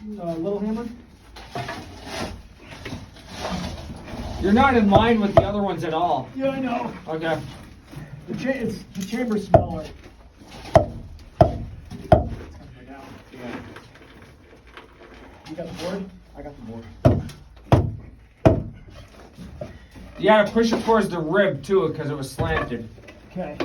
little hammer? You're not in line with the other ones at all. Yeah, I know. Okay. It's the chamber's smaller. You got the board? I got the board. You gotta push it towards the rib too, because it was slanted. Okay.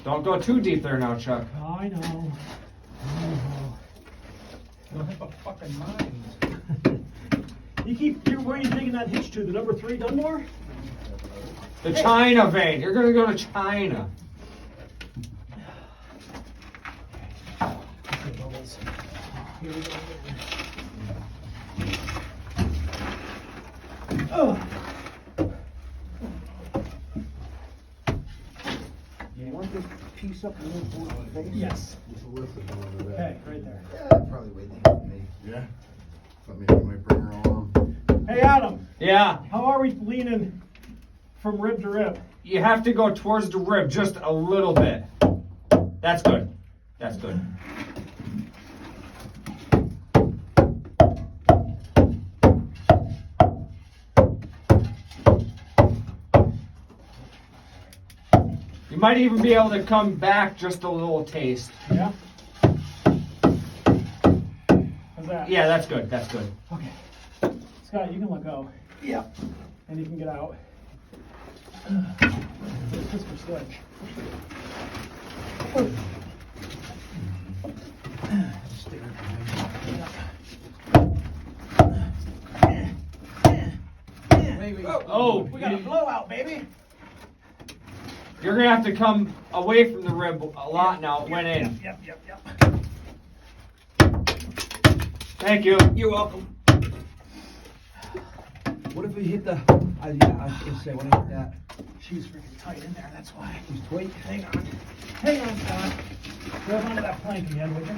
Don't go too deep there now, Chuck. I know. You don't have a fucking mind. Where are you taking that hitch to? The number 3 Dunmore? The China vein. You're gonna go to China. Okay, bubbles. Here we go. Oh. You want this piece up and move forward on the face? Yes. It's worth it over there. Okay, right there. Yeah, probably way deeper than me. Yeah. But maybe we might bring her along. Hey, Adam. Yeah. How are we leaning from rib to rib? You have to go towards the rib just a little bit. That's good. That's good. You might even be able to come back just a little taste. Yeah. How's that? Yeah, that's good. That's good. Okay. Scott, you can let go. Yeah. And you can get out. Sister sledge. Oh, We got a blowout, baby. you're gonna have to come away from the rib a lot now. It went in. Yep. Thank you. You're welcome. What if we hit the? I was gonna say, what if we hit that? She's freaking tight in there, that's why. She's tight. Hang on. Hang on, Scott. Grab onto that plank again, would you?